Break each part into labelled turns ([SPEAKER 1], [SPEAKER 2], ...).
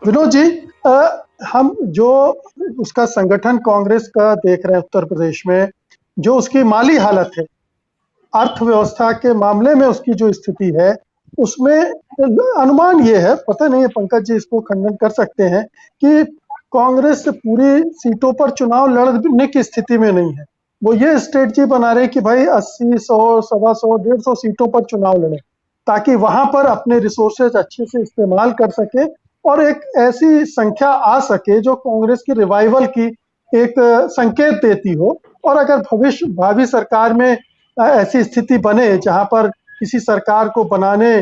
[SPEAKER 1] विनोद जी, हम जो उसका संगठन कांग्रेस का देख रहे हैं उत्तर प्रदेश में, जो उसकी माली हालत है, अर्थव्यवस्था के मामले में उसकी जो स्थिति है, उसमें अनुमान ये है, पता नहीं है पंकज जी इसको खंडन कर सकते हैं, कि कांग्रेस पूरी सीटों पर चुनाव लड़ने की स्थिति में नहीं है। वो ये स्ट्रेटजी बना रहे कि भाई 80, 100, 125, 150 सीटों पर चुनाव लड़े, ताकि वहां पर अपने रिसोर्सेज अच्छे से इस्तेमाल कर सके और एक ऐसी संख्या आ सके जो कांग्रेस की रिवाइवल की एक संकेत देती हो। और अगर भविष्य भावी सरकार में ऐसी स्थिति बने जहां पर किसी सरकार को बनाने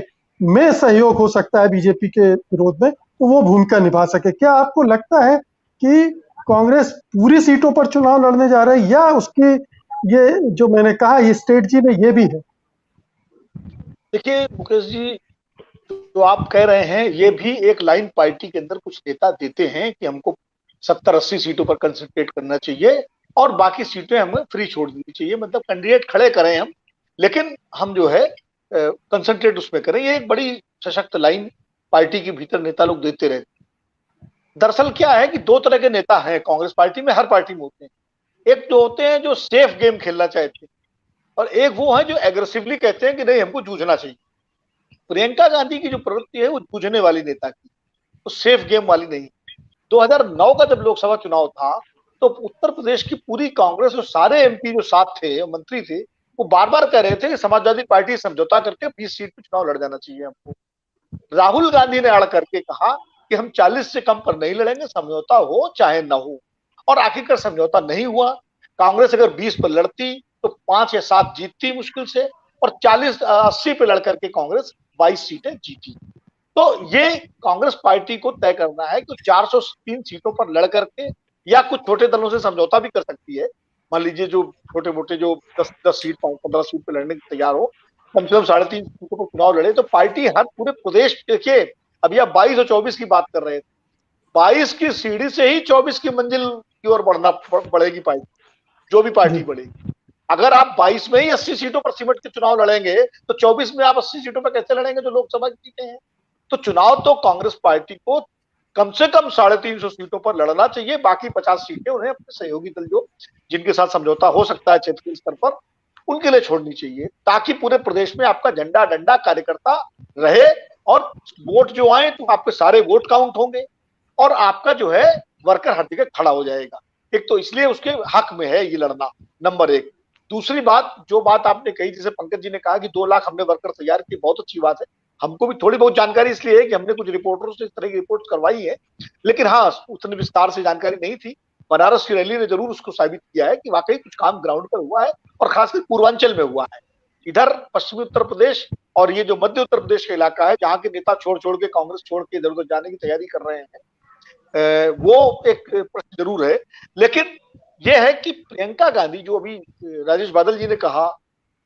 [SPEAKER 1] में सहयोग हो सकता है बीजेपी के विरोध में, तो वो भूमिका निभा सके। क्या आपको लगता है कि कांग्रेस पूरी सीटों पर चुनाव लड़ने जा रहा है, या उसकी ये जो मैंने कहा ये स्ट्रेटजी में ये भी है?
[SPEAKER 2] देखिए मुकेश जी, जो आप कह रहे हैं ये भी एक लाइन पार्टी के अंदर कुछ नेता देते हैं कि हमको 70-80 सीटों पर कंसंट्रेट करना चाहिए और बाकी सीटें हमें फ्री छोड़ देनी चाहिए, मतलब कैंडिडेट खड़े करें हम, लेकिन हम जो है कंसंट्रेट उसमें करें। ये एक बड़ी सशक्त लाइन पार्टी के भीतर नेता लोग देते रहते हैं। दरअसल क्या है कि दो तरह के नेता हैं कांग्रेस पार्टी में, हर पार्टी में होते हैं। एक जो होते हैं जो सेफ गेम खेलना चाहते हैं, और एक वो है जो एग्रेसिवली कहते हैं कि नहीं हमको जूझना चाहिए। प्रियंका गांधी की जो प्रवृत्ति है वो जूझने वाली नेता की, वो सेफ गेम वाली नहीं। 2009 का जब लोकसभा चुनाव था तो उत्तर प्रदेश की पूरी कांग्रेस और सारे एमपी जो साथ थे, मंत्री थे, वो बार बार कह रहे थे कि समाजवादी पार्टी समझौता करके 20 सीट पर चुनाव लड़ जाना चाहिए हमको। राहुल गांधी ने अड़ करके कहा कि हम 40 से कम पर नहीं लड़ेंगे, समझौता हो चाहे न हो। और आखिरकार समझौता नहीं हुआ। कांग्रेस अगर 20 पर लड़ती तो 5 या 7 जीतती मुश्किल से, और 40-80 पे लड़कर के कांग्रेस 22 सीटें जीती। तो ये कांग्रेस पार्टी को तय करना है कि 403 सीटों पर लड़ करके या कुछ छोटे दलों से समझौता भी कर सकती है। मान लीजिए जो छोटे मोटे जो 10 सीट 15 सीट पे लड़ने के तैयार हो, कम से कम 3.5 सीटों पर चुनाव लड़े, तो पार्टी हर पूरे प्रदेश, देखिए अभी आप 22 और 24 की बात कर रहे थे, 22 की सीढ़ी से ही 24 की मंजिल की ओर बढ़ेगी पार्टी, जो भी पार्टी
[SPEAKER 1] जी।
[SPEAKER 2] बढ़ेगी। अगर आप 22 में ही 80 सीटों पर सिमट के चुनाव लड़ेंगे तो 24 में आप 80 सीटों पर कैसे लड़ेंगे जो लोकसभा की सीटें हैं। तो चुनाव तो कांग्रेस पार्टी को कम से कम 350 सीटों पर लड़ना चाहिए। बाकी 50 सीटें उन्हें अपने सहयोगी दल जो जिनके साथ समझौता हो सकता है क्षेत्रीय स्तर पर, उनके लिए छोड़नी चाहिए, ताकि पूरे प्रदेश में आपका झंडा डंडा कार्यकर्ता रहे, और वोट जो आए तो आपके सारे वोट काउंट होंगे और आपका जो है वर्कर हर जगह खड़ा हो जाएगा। एक तो इसलिए उसके हक में है ये लड़ना, नंबर एक। दूसरी बात, जो बात आपने कही, जैसे पंकज जी ने कहा कि 2 लाख हमने वर्कर तैयार किए, बहुत अच्छी बात है। हमको भी थोड़ी बहुत जानकारी इसलिए है कि हमने कुछ रिपोर्टरों से इस तरह की रिपोर्ट करवाई है, लेकिन हाँ उतने विस्तार से जानकारी नहीं थी। बनारस की रैली ने जरूर उसको साबित किया है कि वाकई कुछ काम ग्राउंड पर हुआ है, और खासकर पूर्वांचल में हुआ है। इधर पश्चिमी उत्तर प्रदेश और ये जो मध्य उत्तर प्रदेश का इलाका है, जहाँ के नेता छोड़ छोड़ के कांग्रेस छोड़ के इधर उधर जाने की तैयारी कर रहे हैं, वो एक प्रश्न जरूर है। लेकिन यह है कि प्रियंका गांधी, जो अभी राजेश बादल जी ने कहा,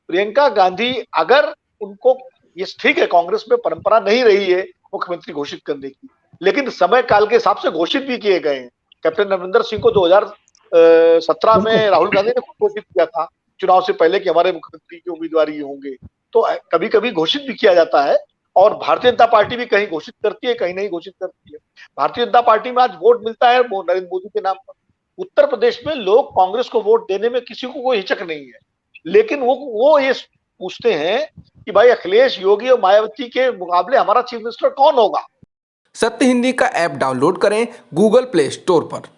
[SPEAKER 2] प्रियंका गांधी अगर उनको, ये ठीक है कांग्रेस में परंपरा नहीं रही है मुख्यमंत्री घोषित करने की, लेकिन समय काल के हिसाब से घोषित भी किए गए हैं। कैप्टन अमरिंदर सिंह को 2017
[SPEAKER 1] बिल्कुल।
[SPEAKER 2] में राहुल गांधी ने घोषित किया था चुनाव से पहले कि हमारे मुख्यमंत्री की उम्मीदवार ये होंगे। तो कभी कभी घोषित भी किया जाता है, और भारतीय जनता पार्टी भी कहीं घोषित करती है, कहीं नहीं घोषित करती है। भारतीय जनता पार्टी में आज वोट मिलता है वो नरेंद्र मोदी के नाम पर। उत्तर प्रदेश में लोग कांग्रेस को वोट देने में किसी को कोई हिचक नहीं है, लेकिन वो ये पूछते हैं कि भाई अखिलेश, योगी और मायावती के मुकाबले हमारा चीफ मिनिस्टर कौन होगा।
[SPEAKER 3] सत्य हिंदी का ऐप डाउनलोड करें गूगल प्ले स्टोर पर।